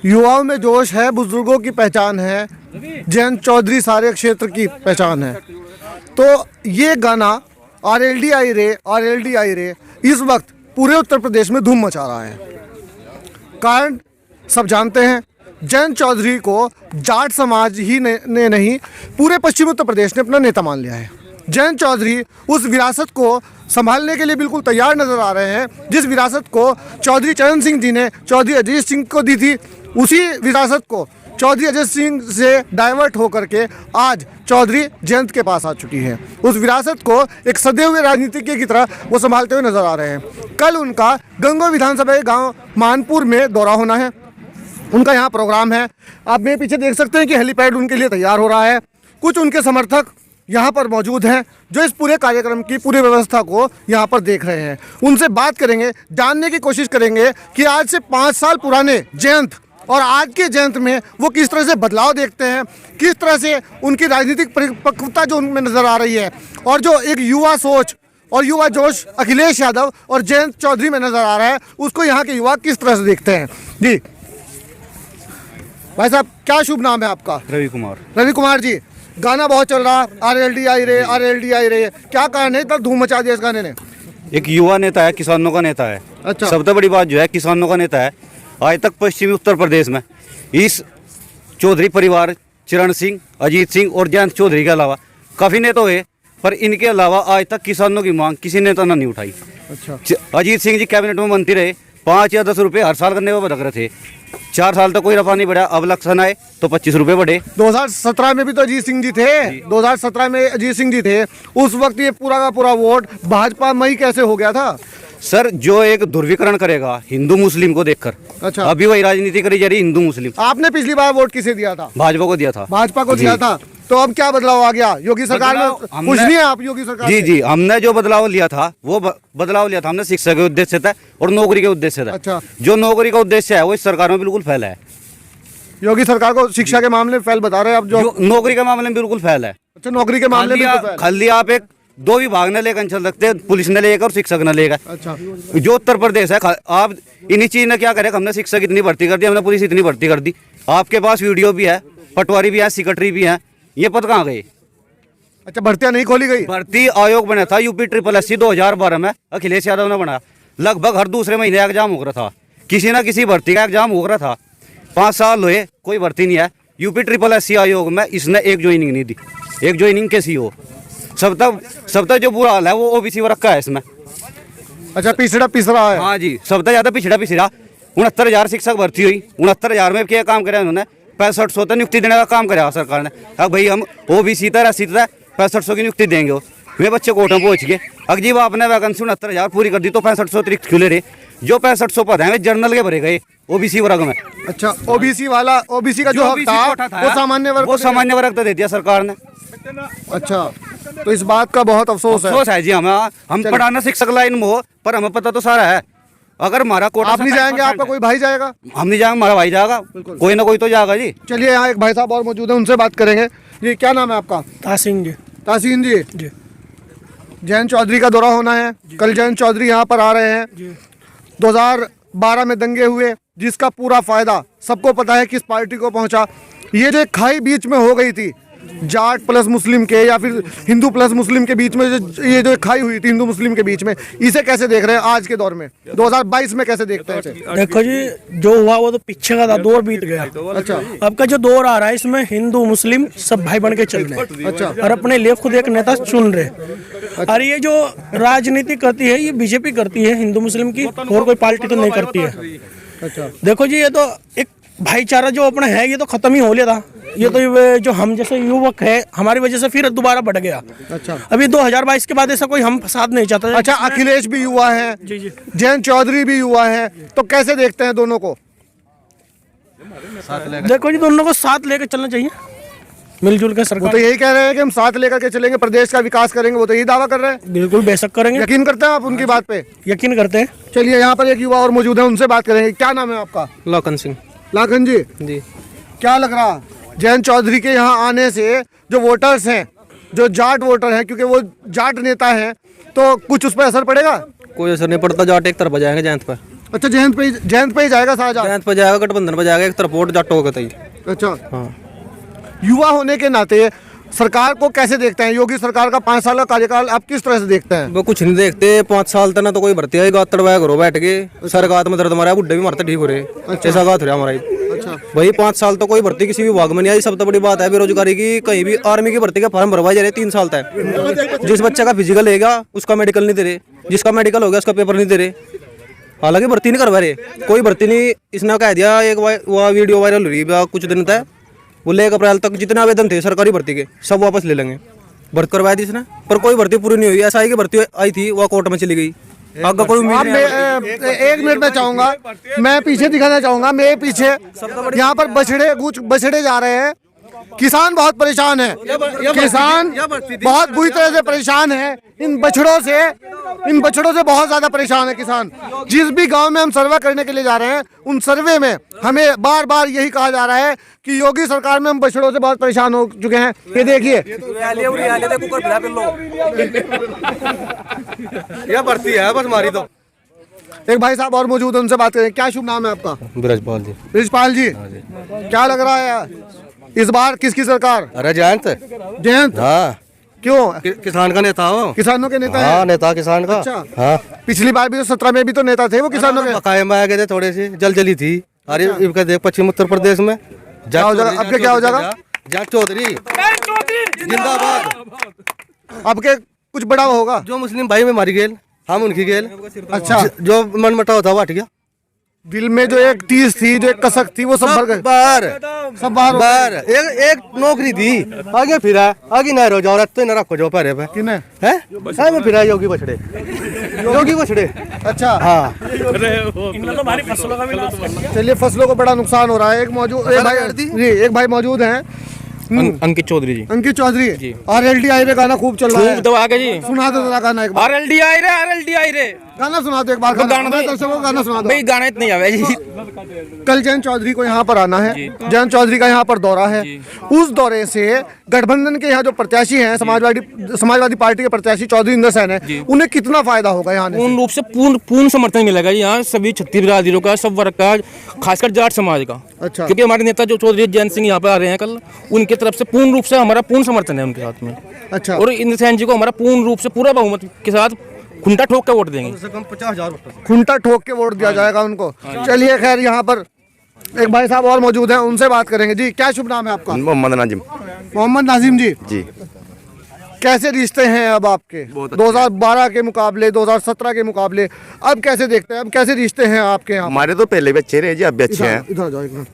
युवाओं में जोश है, बुजुर्गों की पहचान है, जयंत चौधरी सारे क्षेत्र की पहचान है। तो ये गाना आरएलडी आई रे इस वक्त पूरे उत्तर प्रदेश में धूम मचा रहा है। कारण सब जानते हैं, जयंत चौधरी को जाट समाज ही ने नहीं, पूरे पश्चिमी उत्तर प्रदेश ने अपना नेता मान लिया है। जयंत चौधरी उस विरासत को संभालने के लिए बिल्कुल तैयार नजर आ रहे हैं, जिस विरासत को चौधरी चरण सिंह जी ने चौधरी अजीत सिंह को दी थी। उसी विरासत को चौधरी अजीत सिंह से डाइवर्ट होकर के आज चौधरी जयंत के पास आ चुकी है। उस विरासत को एक सदे हुए राजनीतिज्ञ की तरह वो संभालते हुए नजर आ रहे हैं। कल उनका गंगो विधानसभा गांव मानपुर में दौरा होना है, उनका यहाँ प्रोग्राम है। आप मेरे पीछे देख सकते हैं कि हेलीपैड उनके लिए तैयार हो रहा है। कुछ उनके समर्थक यहाँ पर मौजूद हैं जो इस पूरे कार्यक्रम की पूरी व्यवस्था को यहाँ पर देख रहे हैं। उनसे बात करेंगे, जानने की कोशिश करेंगे कि आज से 5 साल पुराने जयंत और आज के जयंत में वो किस तरह से बदलाव देखते हैं, किस तरह से उनकी राजनीतिक परिपक्वता जो उनमें नजर आ रही है, और जो एक युवा सोच और युवा जोश अखिलेश यादव और जयंत चौधरी में नजर आ रहा है, उसको यहाँ के युवा किस तरह से देखते हैं। जी भाई साहब, क्या शुभ नाम है आपका? रवि कुमार। रवि कुमार जी, गाना बहुत चल रहा, आरएलडी आई रे, क्या कारण है इतना धूम मचा दिया इस गाने ने? एक युवा नेता है, किसानों का नेता है। अच्छा। सबसे बड़ी बात जो है, किसानों का नेता है। आज तक पश्चिमी उत्तर प्रदेश में इस चौधरी परिवार, चरण सिंह, अजीत सिंह और जयंत चौधरी के अलावा काफी नेता हुए, पर इनके अलावा आज तक किसानों की मांग किसी नेता ने नहीं उठाई। अच्छा। अजीत सिंह जी कैबिनेट में मंत्री रहे, 5 या 10 रुपए हर साल करने में भटक रहे थे। 4 साल तक कोई रफा नहीं बढ़ा। अब इलेक्शन आए तो 25 रुपए बढ़े। 2017 में भी तो अजीत सिंह जी थे। 2017 में अजीत सिंह जी थे, उस वक्त ये पूरा का पूरा वोट भाजपा में ही कैसे हो गया था? सर, जो एक ध्रुवीकरण करेगा हिंदू मुस्लिम को देखकर, अच्छा। अभी वही राजनीति करी जा रही हिंदू मुस्लिम। आपने पिछली बार वोट किसे दिया था? भाजपा को दिया था। भाजपा को दिया था, तो अब क्या बदलाव आ गया? योगी सरकार में खुश नहीं है आप? योगी सरकार जी, हमने जो बदलाव लिया था वो बदलाव लिया था हमने शिक्षा के उद्देश्य से था और नौकरी के उद्देश्य से था। अच्छा। जो जो नौकरी का उद्देश्य है वो इस सरकार में बिल्कुल फैला है। योगी सरकार को शिक्षा के मामले में फैल बता रहे हैं आप? जो नौकरी के मामले में बिल्कुल फैला है। अच्छा, नौकरी के मामले में खाली आप एक 2 विभाग ने लेकर चल सकते हैं, पुलिस ने लेकर और शिक्षक ने लेकर। अच्छा। जो उत्तर प्रदेश है, आप इन्हीं चीज ने क्या करे, हमने शिक्षक इतनी भर्ती कर दी, हमने पुलिस इतनी भर्ती कर दी। आपके पास वीडियो भी है, पटवारी भी है, सेक्रेटरी भी है, ये पद कहाँ गए? अच्छा, भर्तियां नहीं खोली गई? भर्ती आयोग बना था यूपी SSS 2012 में, अखिलेश यादव ने बना। लगभग हर दूसरे महीने एग्जाम हो रहा था, किसी ना किसी भर्ती का एग्जाम हो रहा था। 5 साल हुए, कोई भर्ती नहीं है। यूपी SSS आयोग में इसने एक ज्वाइनिंग नहीं दी। एक ज्वाइनिंग कैसी हो? सब तक जो बुरा हाल है वो ओबीसी वर्ग का है इसमें। अच्छा, पिछड़ा है। हाँ जी, सबसे ज्यादा पिछड़ा 69,000 शिक्षक भर्ती हुई। 69,000 में क्या काम करे उन्होंने? 6500 तो नियुक्ति देने का काम कराया सरकार ने। अब भाई हम ओबीसी तरह 6500 की नियुक्ति देंगे। वे बच्चे कोर्ट में पहुंच गए। अजीब, आपने वैकेंसी 69,000 पूरी कर दी तो 6500 अतिरिक्त खुले रहे। जो 6500 पद हैं जर्नल के भरे गए ओबीसी वर्ग में। अच्छा, ओबीसी का जो हक था वो सामान्य वर्ग तो दे दिया सरकार ने। अच्छा, तो इस बात का बहुत अफसोस है जी। हम पढ़ाना शिक्षक लाइन में हो, पर हमें पता तो सारा है। अगर हमारा कोटा, आप नहीं जाएंगे, आपका कोई भाई जाएगा? हम नहीं जाएंगे, हमारा भाई जाएगा, कोई ना कोई तो जाएगा जी। चलिए, यहाँ एक भाई साहब और मौजूद है, उनसे बात करेंगे। जी, क्या नाम है आपका? तासीन जी। तासीन जी, जयंत चौधरी का दौरा होना है। कल जयंत चौधरी यहाँ पर आ रहे हैं। 2012 में दंगे हुए, जिसका पूरा फायदा सबको पता है किस पार्टी को पहुंचा। ये जो खाई बीच में हो गई थी जाट प्लस मुस्लिम के या फिर हिंदू प्लस मुस्लिम के बीच में, ये जो खाई हुई थी हिंदू मुस्लिम के बीच में, इसे कैसे देख रहे हैं आज के दौर में? 2022 में कैसे देखते हैं इसे? देखो जी, जो हुआ वो तो पीछे का था, दौर बीत गया। अच्छा। अब का जो दौर आ रहा है इसमें हिंदू मुस्लिम सब भाई बन के चल रहे हैं। अच्छा। और अपने लिए खुद एक नेता चुन रहे। और ये जो राजनीति करती है ये बीजेपी करती है हिंदू मुस्लिम की, और कोई पार्टी तो नहीं करती है। अच्छा। देखो जी, ये तो एक भाईचारा जो अपना है ये तो खत्म ही हो लिया था। ये तो जो हम जैसे युवक है हमारी वजह से फिर दोबारा बढ़ गया। अच्छा। अभी 2022 के बाद ऐसा कोई हम फसाद नहीं चाहता। अच्छा, अखिलेश भी युवा है, जी, जयंत चौधरी भी युवा है, तो कैसे देखते हैं दोनों को? देखो जी, दोनों को साथ लेकर चलना चाहिए, मिलजुल कर। सरकार वो तो यही कह रहे हैं कि हम साथ लेकर के चलेंगे, प्रदेश का विकास करेंगे, वो तो यही दावा कर रहे हैं। बिल्कुल बेशक करेंगे। यकीन करते हैं आप उनकी बात पे? यकीन करते हैं। चलिए, यहाँ पर एक युवा और मौजूद है, उनसे बात करेंगे। क्या नाम है आपका? लाखन सिंह। लाखन जी, क्या लग रहा जयंत चौधरी के यहाँ आने से जो वोटर्स हैं, जो जाट वोटर हैं, क्योंकि वो जाट नेता हैं, तो कुछ उस पर असर पड़ेगा? कोई असर नहीं पड़ता, जाट एक तरफ जाएंगे जयंत पर। अच्छा, जयंत पे ही जाएगा शाहजहां। जयंत पे जाएगा, गठबंधन पे जाएगा, एक तरफ वोट जाटो का। अच्छा, हाँ। युवा होने के नाते सरकार को कैसे देखते हैं? योगी सरकार का 5 साल का कार्यकाल आप किस तरह से देखते हैं? वो कुछ नहीं देखते, 5 साल तक ना तो कोई भर्ती आएगा, गातड़वाया करो बैठ के, सर गात में दर्द मारा, बुढ़े भी मरते ठीक हो रहे। ऐसा गात हो रहा हमारा। अच्छा, वही 5 साल तो कोई भर्ती किसी भी विभाग में नहीं आई। सब तो बड़ी बात है बेरोजगारी की। कहीं भी आर्मी की भर्ती का फॉर्म भरवाए जा रहे 3 साल तक। जिस बच्चे का फिजिकल लेगा उसका मेडिकल नहीं दे रहे, जिसका मेडिकल हो गया उसका पेपर नहीं दे रहे। हालांकि भर्ती नहीं करवा रहे, कोई भर्ती नहीं। इसने कह दिया, एक वीडियो वायरल हो रही है कुछ दिन तक, वो 1 अप्रैल तक जितने आवेदन थे सरकारी भर्ती के सब वापस ले लेंगे। भर्ती करवाया थी इसने, पर कोई भर्ती पूरी नहीं हुई। एसआई की भर्ती आई थी, वो कोर्ट में चली गई। आगे कोई उम्मीद नहीं है। 1 मिनट में चाहूंगा, मैं पीछे दिखाना चाहूंगा, मेरे पीछे यहाँ पर बछड़े जा रहे हैं। किसान बहुत परेशान है, किसान बहुत बुरी तरह से परेशान है इन बछड़ों से बहुत ज्यादा परेशान है किसान। जिस भी गांव में हम सर्वे करने के लिए जा रहे हैं, उन सर्वे में हमें बार बार यही कहा जा रहा है कि योगी सरकार में हम बछड़ों से बहुत परेशान हो चुके हैं। ये देखिए, यह भर्ती है बस हमारी। तो एक भाई साहब और मौजूद है, उनसे बात करें। क्या शुभ नाम है आपका? ब्रजपाल जी। ब्रजपाल जी, क्या लग रहा है इस बार किसकी सरकार? अरे जयंत। हाँ, क्यों? किसान का नेता हो, किसानों के नेता हाँ, है? नेता किसान का। अच्छा, हाँ, पिछली बार भी तो 17 में भी तो नेता थे वो किसानों के। बकाये में आ गए थे, थोड़े से जली थी। अरे इनका देख पश्चिम उत्तर प्रदेश में क्या हो जाएगा? अब क्या हो जाएगा? जाट चौधरी जिंदाबाद। अब के कुछ बड़ा होगा? जो मुस्लिम भाई में मारी गेल, हम उनकी गेल। अच्छा, जो मन मटाव था वो हट गया। दिल में जो एक टीस थी, जो एक कसक थी, वो सब भर गए, सब बाहर हो गए। बाहर एक नौकरी थी, आगे फिरा, आगे ना रहो जाओ, तो न रखो जो पैरे पे किने है, आगे फिरा योगी बछड़े। अच्छा, हाँ। चलिए, फसलों को बड़ा नुकसान हो रहा है। एक भाई मौजूद हैं, अंकित चौधरी जी। अंकित चौधरी। RLDI रे गाना खूब चल रहा है, दबा के जी। सुना दो जरा गाना एक बार। RLDI रे गाना सुना दो एक बार, गाना सुना दो भाई। गाना इतना ही आवे जी। कल जयंत चौधरी को यहाँ पर आना है, जयंत चौधरी का यहाँ पर दौरा है। उस दौरे से गठबंधन के यहाँ जो प्रत्याशी हैं, समाजवादी पार्टी के प्रत्याशी चौधरी इंदर सेन है, उन्हें कितना फायदा होगा? यहाँ पूर्ण रूप से पूर्ण समर्थन मिलेगा जी यहाँ सभी छत्तीस बिरादरियों का, सब वर्ग का, खासकर जाट समाज का। अच्छा, क्योंकि हमारे नेता जो चौधरी जयंत सिंह यहाँ पे आ रहे हैं कल, उनकी तरफ से पूर्ण रूप से हमारा पूर्ण समर्थन है उनके साथ में। अच्छा, और इंद्र सेन जी को हमारा पूर्ण रूप से पूरा बहुमत के साथ खुंटा ठोक के वोट देंगे। 50,000 खुंटा ठोक के वोट दिया जाएगा उनको। चलिए, खैर यहाँ पर एक भाई साहब और मौजूद हैं, उनसे बात करेंगे। जी, क्या शुभ नाम है आपका? मोहम्मद नाजिम। मोहम्मद नाजिम जी, जी। कैसे रिश्ते हैं अब आपके? 2012 के मुकाबले, 2017 के मुकाबले अब कैसे देखते हैं? अब कैसे रिश्ते हैं आपके यहाँ? हमारे तो पहले भी अच्छे रहे जी, अब भी अच्छे हैं। इधर जाओ एक मिनट।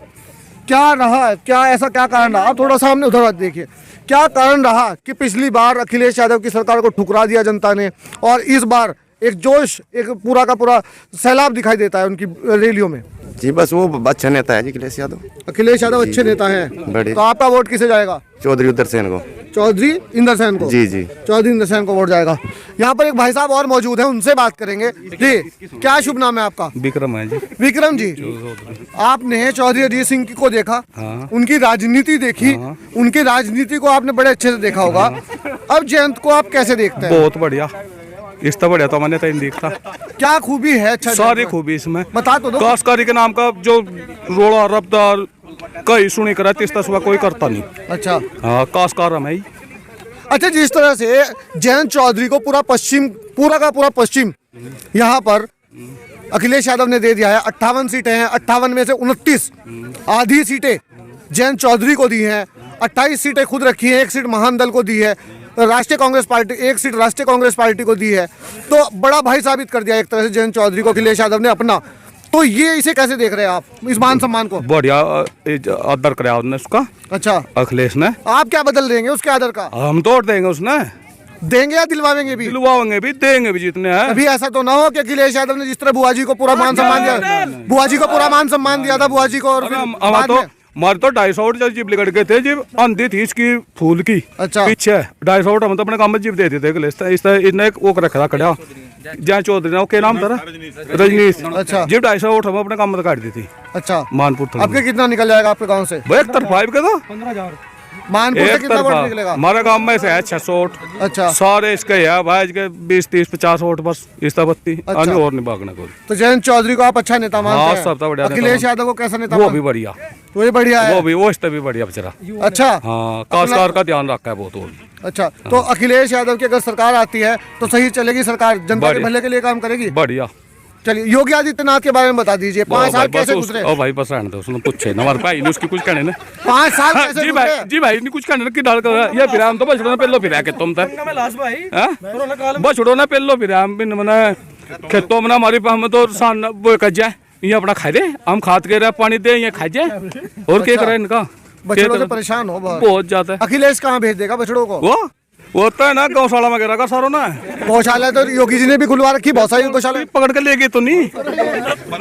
क्या रहा, क्या ऐसा क्या कारण रहा? आप थोड़ा सामने उधर देखिए, क्या कारण रहा कि पिछली बार अखिलेश यादव की सरकार को ठुकरा दिया जनता ने, और इस बार एक जोश, एक पूरा का पूरा सैलाब दिखाई देता है उनकी रैलियों में? जी, बस वो अच्छा नेता है जी अखिलेश यादव। अखिलेश यादव अच्छे नेता हैं, बड़े। तो आपका वोट किसे जाएगा? चौधरी उधर सेन को। चौधरी इंदर सेन को? जी जी, चौधरी इंदर सेन को वोट जाएगा। यहाँ पर एक भाई साहब और मौजूद हैं, उनसे बात करेंगे। जी, क्या शुभ नाम है आपका? विक्रम है जी। विक्रम जी, आपने चौधरी अजीत सिंह को देखा, उनकी राजनीति देखी, उनकी राजनीति को आपने बड़े अच्छे से देखा होगा। अब जयंत को आप कैसे देखते हैं? बहुत बढ़िया, इससे बढ़िया तो मैंने नहीं देखता। क्या खूबी है? अच्छा, सारी खूबी इसमें बता तो दो। काशकारी के नाम का जो रोड़ा रफ्तार कहीं सुनी करा, तीसरा सुबह कोई करता नहीं। अच्छा, हाँ, काशकार हम है। अच्छा, जिस तरह से जयंत चौधरी को पूरा का पूरा पश्चिम यहाँ पर अखिलेश यादव ने दे दिया है। 58 सीटें हैं, 58 में से 29 आधी सीटें जयंत चौधरी को दी हैं, 28 सीटें खुद रखी हैं, 1 सीट महान दल को दी है, राष्ट्रीय कांग्रेस पार्टी 1 सीट राष्ट्रीय कांग्रेस पार्टी को दी है। तो बड़ा भाई साबित कर दिया एक तरह से जयंत चौधरी को अखिलेश यादव ने अपना। तो ये इसे कैसे देख रहे हैं आप, इस मान सम्मान को? बढ़िया आदर कराया उसने उसका। अच्छा, अखिलेश ने। आप क्या बदल देंगे उसके आदर का? हम तोड़ देंगे, उसने देंगे या दिलवाएंगे भी? दिलवाएंगे भी, देंगे भी जितने हैं। अभी ऐसा तो ना हो कि अखिलेश यादव ने जिस तरह बुआ जी को पूरा मान सम्मान दिया, बुआ जी को पूरा मान सम्मान दिया था, बुआ जी को, और हमारे तो 250 जीप बिगड़ गए थे, जीप आंधी थी इसकी फूल की। अच्छा, पीछे 250 हम तो अपने काम में जीप देते थे। इसने वो रखा था खड़ा जहाँ चौधरी ने, क्या नाम था? रजनीश। अच्छा, जीप 250 हम अपने काम में काट दी थी। अच्छा, मानपुर था। आपके कितना निकल जाएगा आपके गांव से? भाई 1 तरफ 5 के तो मानपुर से एक कितना वोट तरफा। निकलेगा? हमारे गांव में से है 600 वोट। अच्छा। सारे इसके है भाई के 20-30-50 वोट बस इस बत्ती अच्छा। अन्य और नहीं भागना कोई। तो जयंत चौधरी को आप अच्छा नेता मानते हाँ, हैं? सबसे बढ़िया नेता अखिलेश मानते हैं। यादव को कैसा नेता वो मानते भी हैं? बढ़िया, वो भी बढ़िया है। वो इससे भी बढ़िया बेचारा। अच्छा। हाँ, काश्तकार का ध्यान रखा है बहुत वो भी। अच्छा, तो अखिलेश यादव की अगर सरकार आती है तो सही चलेगी सरकार, जनता के बढ़िया। भले के लिए काम करेगी? बढ़िया। चलिए, योगी आदित्यनाथ के बारे में बता दीजिए, 5 साल कैसे गुजरे? ओ भाई बस रहने दो, उसने पूछे ना हमारे भाई ने उसकी कुछ कहने ने। 5 साल कैसे जी गुजरे? भाई, जी भाई ने कुछ कहने ने कि डाल कर ये फिर हम तो बछड़ो ना पेलो फिर के तुम तक बछड़ो ना पेलो फिर हम बिन मने खेतों में हमारी हम तो सान वो कर जाए ये अपना खा दे, हम खाद के रहे पानी दे ये खा जाए और क्या करे इनका। बछड़ों से परेशान हो बहुत ज्यादा। अखिलेश कहाँ भेज देगा बछड़ों को? वो होता है ना गौशाला वगैरह का सारो ना गौशाला तो योगी जी ने भी खुलवा रखी, बहुत सारी गौशाला। पकड़ के ले गए तो नहीं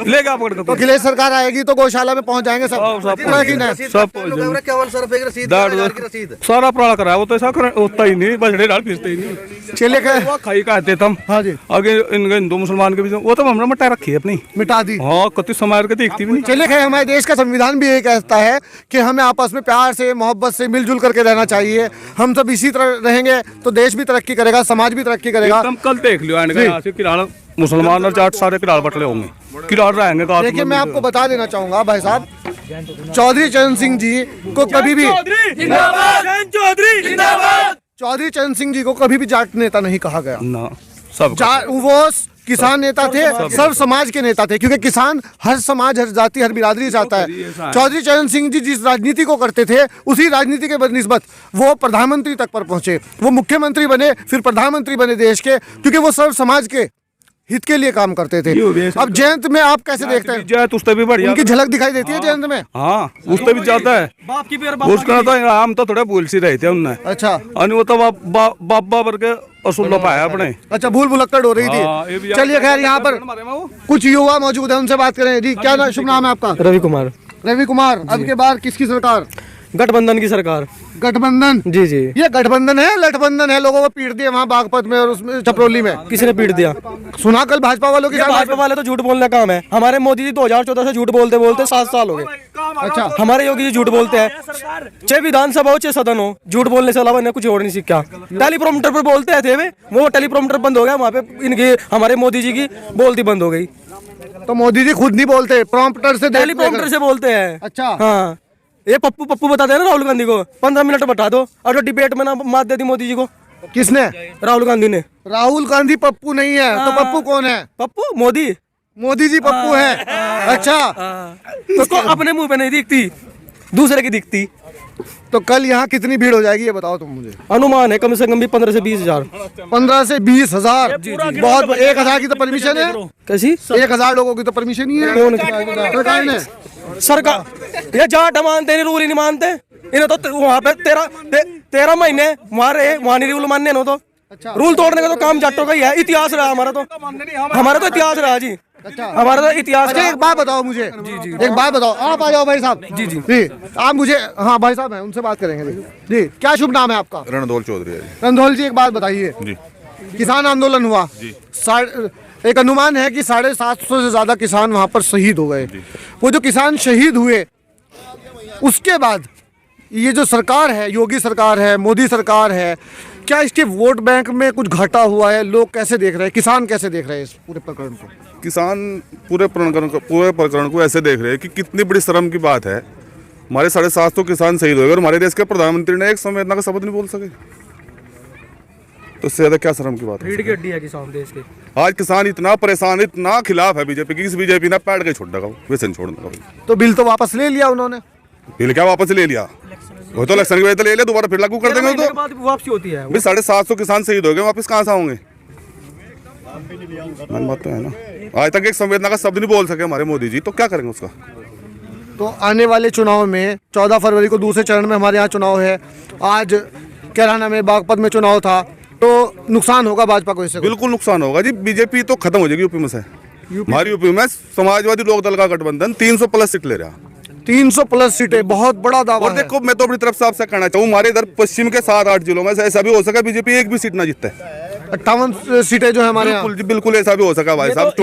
लेगा पकड़ के तो अखिलेश सरकार आएगी तो गौशाला में पहुंच जाएंगे सब। इतना यकीन है? सब सारा प्राण करा वो तो ऐसा होता ही नहीं, बछड़े डाल पीसते ही नहीं। चलिए खैर, वो खाई कहते तुम। हाँ जी, आगे इनके हिंदू मुसलमान के बीच में वो तो हमने मटा रखी है अपनी। मिटा दी। हाँ, कति समार के देखती भी नहीं। चलिए खैर, हमारे देश का संविधान भी ये कहता है कि हमें आपस में प्यार से, मोहब्बत से, मिलजुल करके रहना चाहिए। हम सब इसी तरह रहेंगे तो देश भी तरक्की करेगा, समाज भी तरक्की करेगा। एकदम कल देख लियो इनके यहाँ से किराड़ मुसलमान और जाट सारे किराड़ बटले होंगे, किराड़ रहेंगे। देखिए, मैं आपको बता देना चाहूंगा भाई साहब, चौधरी चरण सिंह जी को कभी भी चौधरी चरण सिंह जी को कभी भी जाट नेता नहीं कहा गया। ना सब वो किसान नेता थे, सर्व समाज के नेता थे, क्योंकि किसान हर समाज, हर जाति, हर बिरादरी से आता है। चौधरी चरण सिंह जी जिस राजनीति को करते थे उसी राजनीति के निस्बत वो प्रधानमंत्री तक पर पहुंचे, वो मुख्यमंत्री बने, फिर प्रधानमंत्री बने देश के, क्योंकि वो सर्व समाज के हित के लिए काम करते थे। अब जयंत में आप कैसे देखते हैं? जयंत उससे भी बढ़िया, उनकी झलक दिखाई देती है जयंत में? हाँ, उससे भी ज्यादा है। उसका तो हम तो थोड़े भूल सी रहे थे उनने। अच्छा। और वो तो बाबा भर के असूल पाया अपने। अच्छा, भूल भुलक्कड़ हो रही थी। चलिए खैर, यहाँ पर कुछ युवा मौजूद है, उनसे बात करें। जी, क्या शुभ नाम है आपका? रवि कुमार। रवि कुमार, अब के बाद किसकी सरकार? गठबंधन की सरकार। गठबंधन? जी जी। ये गठबंधन है, लठबंधन है? लोगों को पीट दिया वहाँ बागपत में और उसमें छपरौली में। किसने पीट दिया? सुना कल भाजपा वालों की। भाजपा वाले तो झूठ बोलने का काम है। हमारे मोदी जी 2014 से झूठ बोलते बोलते 7 साल हो गए। अच्छा। हमारे योगी जी झूठ बोलते हैं, चाहे विधानसभा हो चाहे सदन हो, झूठ बोलने से अलावा इन्हें कुछ और नहीं सीखा। टेलीप्रॉम्प्टर पर बोलते थे वो टेलीप्रॉम्प्टर बंद हो गया, वहाँ पे इनकी हमारे मोदी जी की बोलती बंद हो गई। तो मोदी जी खुद नहीं बोलते, प्रॉम्प्टर से, टेलीप्रॉम्प्टर से बोलते हैं। अच्छा। हाँ, ये पप्पू बताते हैं ना राहुल गांधी को, 15 मिनट बता दो, और जो डिबेट में ना मात दे दी मोदी जी को। किसने? राहुल गांधी ने। राहुल गांधी पप्पू नहीं है तो पप्पू कौन है? पप्पू मोदी। मोदी जी पप्पू है। अच्छा, उसको अपने मुंह पे नहीं दिखती, दूसरे की दिखती। तो कल यहाँ कितनी भीड़ हो जाएगी ये बताओ तुम मुझे। अनुमान है कम से कम भी 15 से 20 हजार। 15 से 20 हजार? बहुत। 1,000 की तो परमिशन है? कैसी? 1,000 लोगों की तो परमिशन ही है सरकार ने। सरकार ये जाट मानते नहीं, रूल ही नहीं मानते इन्हें तो। वहाँ पे 13 महीने वहाँ नहीं रूल मानने नो तो। रूल तोड़ने का तो काम जाटों का ही है। इतिहास रहा हमारा तो इतिहास रहा जी। हमारा तो इतिहास। अच्छा, एक बात बताओ मुझे। एक बात बताओ, आप आ जाओ भाई साहब। जी, आप मुझे, हाँ भाई साहब हैं, उनसे बात करेंगे। जी, क्या शुभ नाम है आपका? रणधौल चौधरी है। रणधौल जी, एक बात बताइए जी। किसान आंदोलन हुआ, एक अनुमान है कि 750 से ज्यादा किसान वहां पर शहीद हो गए। वो जो किसान शहीद हुए उसके बाद ये जो सरकार है, योगी सरकार है, मोदी सरकार है, क्या इसके वोट बैंक में कुछ घाटा हुआ है? लोग कैसे देख रहे हैं, किसान कैसे देख रहे हैं इस पूरे प्रकरण को? किसान पूरे प्रकरण को ऐसे देख रहे हैं कि कितनी बड़ी शर्म की बात है। हमारे 750 किसान शहीद हो गए और हमारे देश के प्रधानमंत्री ने एक संवेदना का शब्द नहीं बोल सके, तो इससे ज्यादा क्या शर्म की बात है? रीढ़ की हड्डी है किसान देश के। आज किसान इतना परेशान, इतना खिलाफ है बीजेपी की, इस बीजेपी ने पैड के छोड़ देगा, वैसे छोड़ने का। तो बिल तो वापस ले लिया उन्होंने। बिल क्या वापस ले लिया? वो तो इलेक्शन की वजह से ले लिया, दोबारा फिर लागू कर देंगे। तो वापसी होती है। 750 किसान शहीद हो गए, वापस कहाँ से होंगे? बात तो है ना, आज तक एक संवेदना का शब्द नहीं बोल सके हमारे मोदी जी, तो क्या करेंगे उसका? तो आने वाले चुनाव में 14 फरवरी को दूसरे चरण में हमारे यहाँ चुनाव है। आज कैराना में, बागपत में चुनाव था, तो नुकसान होगा भाजपा को इससे? बिल्कुल नुकसान होगा जी। बीजेपी तो खत्म हो जाएगी यूपी में से। हमारी यूपी में समाजवादी लोक दल का गठबंधन 300 प्लस सीट ले रहा। 300 प्लस सीटें, बहुत बड़ा दावा और है। देखो, मैं तो अपनी तरफ से आपसे कहना चाहूँ, हमारे इधर पश्चिम के 7-8 जिलों में से ऐसा भी हो सका बीजेपी एक भी सीट ना जीतता है। 58 सीटें जो है हमारे यहाँ। बिल्कुल जी, बिल्कुल ऐसा भी हो सका भाई साहब।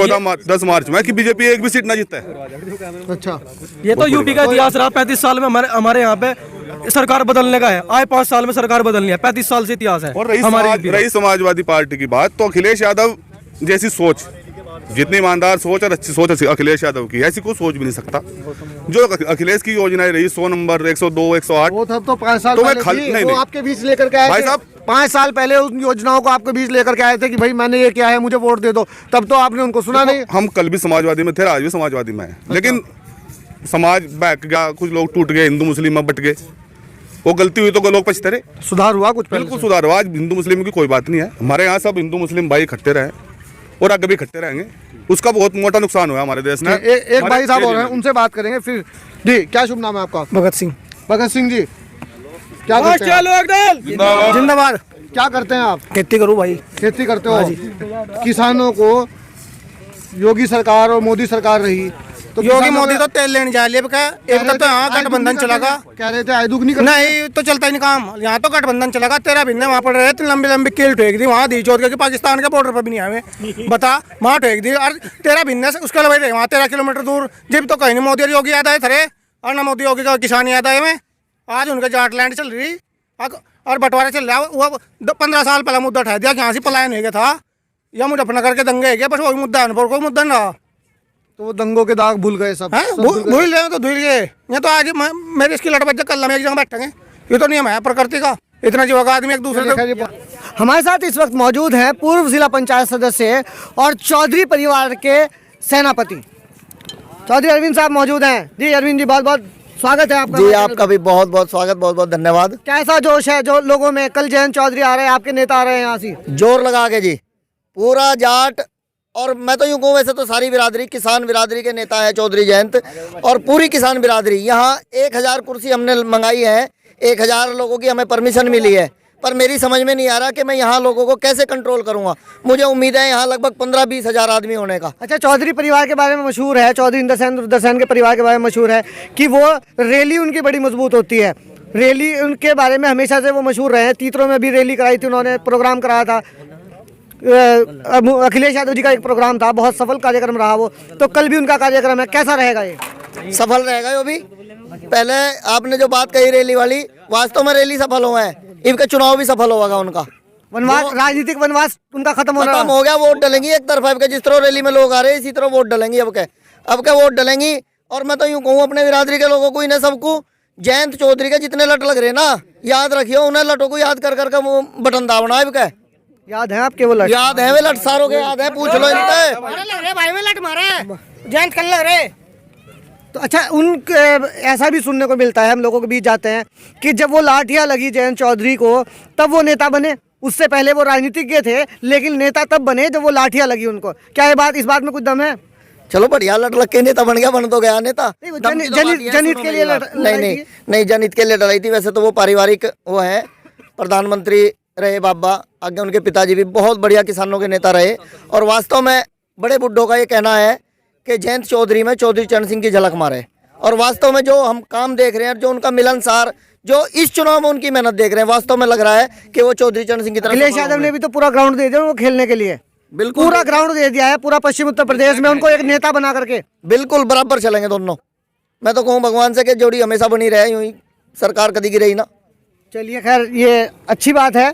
10 मार्च में कि बीजेपी एक भी सीट ना जीता है। अच्छा, ये तो यूपी का इतिहास रहा। 35 साल में हमारे यहाँ पे सरकार बदलने का है। आए 5 साल में सरकार बदलनी है। 35 साल से इतिहास है। और हमारी समाजवादी पार्टी की बात, तो अखिलेश यादव जैसी सोच, जितनी ईमानदार सोच और अच्छी सोच अखिलेश यादव की, ऐसी कोई सोच भी नहीं सकता। जो अखिलेश की योजनाएं रही, 100 नंबर, 102, 108, वो तो 5 साल तो पहले थी, नहीं, वो नहीं। आपके बीच लेकर के आए भाई थे। साहब, 5 साल पहले उन योजनाओं को आपके बीच लेकर के आए थे कि भाई मैंने ये किया है, मुझे वोट दे दो। तब तो आपने उनको सुना नहीं। हम कल भी समाजवादी में थे, आज भी समाजवादी में है, लेकिन समाज बैठ गया, कुछ लोग टूट गए, हिंदू मुस्लिम में बट गए। वो गलती हुई तो लोग पछते रहे। सुधार हुआ कुछ? बिल्कुल सुधार हुआ। आज हिंदू मुस्लिम की कोई बात नहीं है। हमारे यहाँ सब हिंदू मुस्लिम भाई इकट्ठे रहे और आगे भी इकट्ठे रहेंगे। उसका बहुत मोटा नुकसान हुआ हमारे देश में। एक भाई साहब और हैं, उनसे बात करेंगे फिर। जी, क्या शुभ नाम है आपका? भगत सिंह। भगत सिंह जी, क्या करते हैं? जिंदाबाद। क्या करते हैं आप? खेती करूँ भाई। खेती करते हो। किसानों को योगी सरकार और मोदी सरकार रही तो योगी किसानों मोदी के- तो तेल लेने जा लिए। एक तो यहाँ गठबंधन चलेगा। कह रहे थे आय दुगनी कर। नहीं तो चलता ही नहीं काम। यहाँ तो गठबंधन चलेगा। 13 भिन्ने वहाँ पड़ रहे थे। लंबी लंबी कील ठेक दी वहाँ दी चौथ के पाकिस्तान के बॉर्डर पर भी नहीं आए। बता, वहाँ ठेक दी। और 13 भिन्ने से उसके अलावा वहाँ 13 किलोमीटर दूर जब तो कहीं नहीं मोदी और योगी याद आए थे और न मोदी योगी का किसान याद आए में। आज उनके जाट लैंड चल रही और बंटवारा चल रहा। वो 15 साल पहले मुद्दा उठा दिया कि यहाँ से पलायन हो गया था या मुजफ्फरनगर के दंगे है, बस वही मुद्दा है, कोई मुद्दा ना। तो वो दंगों के दाग भूल गए सब। सब भूल गए। भूल गए तो भूल गए। ये तो आज मेरे इसकी लड़ बज कल हम एक जगह बैठेंगे। ये तो नियम है प्रकृति का। इतना जीवा का आदमी एक दूसरे से। हमारे साथ इस वक्त मौजूद हैं पूर्व जिला पंचायत सदस्य और चौधरी परिवार के सेनापति चौधरी अरविंद साहब मौजूद हैं। जी अरविंद जी, बहुत बहुत स्वागत है आपका। जी आपका भी बहुत बहुत स्वागत, बहुत बहुत धन्यवाद। कैसा जोश है जो लोगों में? कल जयंत चौधरी आ रहे हैं, आपके नेता आ रहे हैं यहाँ से। जोर लगा के जी, पूरा जाट और मैं तो यूँ कहूँ वैसे तो सारी बिरादरी, किसान बिरादरी के नेता है चौधरी जयंत और पूरी किसान बिरादरी। यहाँ 1000 कुर्सी हमने मंगाई है, 1000 लोगों की हमें परमिशन मिली है, पर मेरी समझ में नहीं आ रहा कि मैं यहाँ लोगों को कैसे कंट्रोल करूँगा। मुझे उम्मीद है यहाँ लगभग 15-20 हज़ार आदमी होने का। अच्छा, चौधरी परिवार के बारे में मशहूर है, चौधरी इंद्रसेन के परिवार के बारे में मशहूर है कि वो रैली उनकी बड़ी मजबूत होती है। रैली उनके बारे में हमेशा से वो मशहूर रहे हैं। तीतरों में भी रैली कराई थी उन्होंने, प्रोग्राम कराया था। अखिलेश यादव जी का एक प्रोग्राम था, बहुत सफल कार्यक्रम रहा वो। तो कल भी उनका कार्यक्रम है, कैसा रहेगा ये? सफल रहेगा यो भी। पहले आपने जो बात कही रैली वाली, वास्तव में रैली सफल हुआ है। इनका चुनाव भी सफल होगा उनका। वनवास, राजनीतिक वनवास उनका खत्म हो गया। वोट डलेंगी एक तरफा। अब के जिस तरह रैली में लोग आ रहे हैं इसी तरह वोट डलेंगी। अब के वोट डलेंगी। और मैं तो यूँ कहूँ अपने बिरादरी के लोगों को, इन्हें सबको, जयंत चौधरी के जितने लट लग रहे ना, याद रखियो उन्हें लटों को याद कर करके वो बटन दाबना। अब के याद है आपके वो लट? याद है वे लट, सारों के याद है, पूछ लो इनसे। जयंत कल लग रहे। तो अच्छा, ऐसा भी सुनने को मिलता है, हम लोगों के बीच जाते हैं कि जब वो लाठियां लगी जयंत चौधरी को तब वो नेता बने। उससे पहले वो राजनीतिज्ञ थे, लेकिन नेता तब बने जब वो लाठियां लगी उनको। क्या ये बात, इस बात में कुछ दम है? चलो बढ़िया, लट लग के नेता बन गया, बन तो गया नेता। जनहित के लिए नहीं, जनहित के लिए लड़ाई थी। वैसे तो वो पारिवारिक वो है, प्रधानमंत्री रहे बाबा, आगे उनके पिताजी भी बहुत बढ़िया किसानों के नेता रहे। और वास्तव में बड़े बुड्ढों का ये कहना है कि जयंत चौधरी में चौधरी चरण सिंह की झलक मारे। और वास्तव में जो हम काम देख रहे हैं, जो उनका मिलनसार, जो इस चुनाव में उनकी मेहनत देख रहे हैं, वास्तव में लग रहा है कि वो चौधरी चरण सिंह की तरफ। अखिलेश यादव ने भी तो पूरा ग्राउंड दे दिया उनको खेलने के लिए। बिल्कुल पूरा ग्राउंड दे दिया है, पूरा पश्चिम उत्तर प्रदेश में उनको एक नेता बना करके। बिल्कुल बराबर चलेंगे दोनों। मैं तो कहूँ भगवान से कि जोड़ी हमेशा बनी रहे, यूं ही सरकार कभी की रही ना। चलिए, खैर ये अच्छी बात है।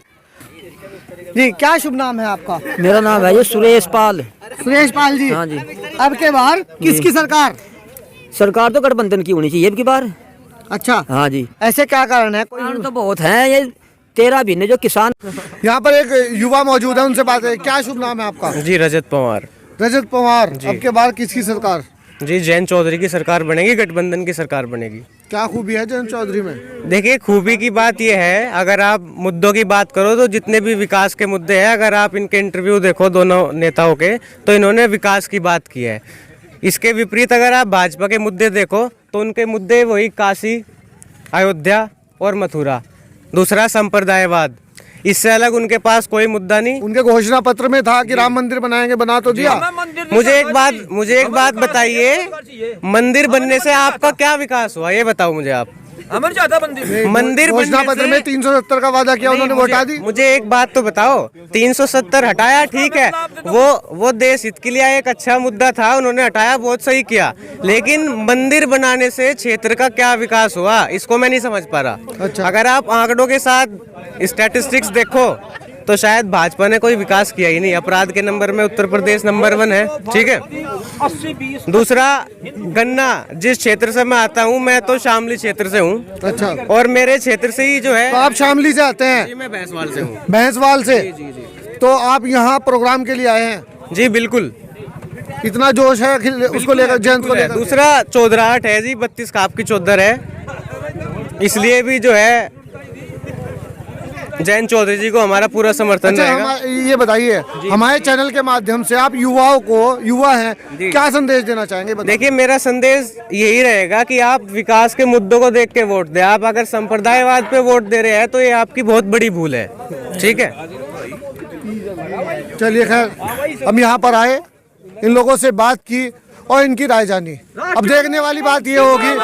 जी, क्या शुभ नाम है आपका? मेरा नाम है ये सुरेश पाल। सुरेश पाल जी। हाँ जी। अब के बार किसकी सरकार? सरकार तो गठबंधन की होनी चाहिए अब की बार। अच्छा, हाँ जी। ऐसे क्या कारण है? कारण तो बहुत है। ये 13 भिन्न जो किसान। यहाँ पर एक युवा मौजूद है, उनसे बात है। क्या शुभ नाम है आपका? जी रजत पवार। रजत पवार। अब के बार किसकी सरकार? जी जयंत चौधरी की सरकार बनेगी, गठबंधन की सरकार बनेगी। क्या खूबी है जयंत चौधरी में? देखिए, खूबी की बात यह है, अगर आप मुद्दों की बात करो तो जितने भी विकास के मुद्दे हैं, अगर आप इनके इंटरव्यू देखो दोनों नेताओं के, तो इन्होंने विकास की बात की है। इसके विपरीत अगर आप भाजपा के मुद्दे देखो तो उनके मुद्दे वही काशी, अयोध्या और मथुरा। दूसरा संप्रदायवाद, इससे अलग उनके पास कोई मुद्दा नहीं। उनके घोषणा पत्र में था कि राम मंदिर बनाएंगे, बना तो दिया। मुझे एक बात बताइए, मंदिर बनने से आपका क्या विकास हुआ, ये बताओ मुझे आप। मंदिर घोषणा बनने पत्र से- में 370 का वादा किया, उन्होंने नहीं, वोटा दी। मुझे एक बात तो बताओ, 370 हटाया ठीक है, वो देश हित के लिए एक अच्छा मुद्दा था, उन्होंने हटाया, बहुत सही किया, लेकिन मंदिर बनाने से क्षेत्र का क्या विकास हुआ इसको मैं नहीं समझ पा रहा। अच्छा। अगर आप आंकड़ों के साथ स्टैटिस्टिक्स देखो तो शायद भाजपा ने कोई विकास किया ही नहीं। अपराध के नंबर में उत्तर प्रदेश नंबर 1 है, ठीक है। दूसरा, गन्ना, जिस क्षेत्र से मैं आता हूँ, मैं तो शामली क्षेत्र से हूँ। अच्छा, और मेरे क्षेत्र से ही जो है, तो आप शामली से आते हैं? मैं भैंसवाल से हूँ। भैंसवाल से? तो आप यहाँ प्रोग्राम के लिए आए हैं? जी बिल्कुल, इतना जोश है उसको लेकर, जयंत को लेकर? दूसरा चौधराहट है जी, 32 काप की चौधर है, इसलिए भी जो है जयंत चौधरी जी को हमारा पूरा समर्थन अच्छा, रहेगा। ये बताइए, हमारे चैनल के माध्यम से आप युवा हैं, क्या संदेश देना चाहेंगे? बताइए। देखिए, मेरा संदेश यही रहेगा कि आप विकास के मुद्दों को देख के वोट दें। आप अगर संप्रदायवाद पे वोट दे रहे हैं तो ये आपकी बहुत बड़ी भूल है, ठीक है। चलिए, खैर, हम यहाँ पर आए, इन लोगों से बात की और इनकी राय जानी। अब देखने वाली बात ये होगी,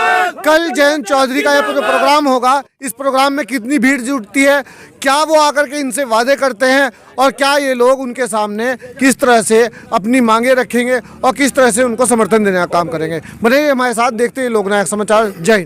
कल जयंत चौधरी का ये प्रोग्राम होगा, इस प्रोग्राम में कितनी भीड़ जुटती है, क्या वो आकर के इनसे वादे करते हैं और क्या ये लोग उनके सामने किस तरह से अपनी मांगे रखेंगे और किस तरह से उनको समर्थन देने का काम करेंगे। बने हमारे साथ, देखते हैं लोकनायक समाचार। जय हिंद।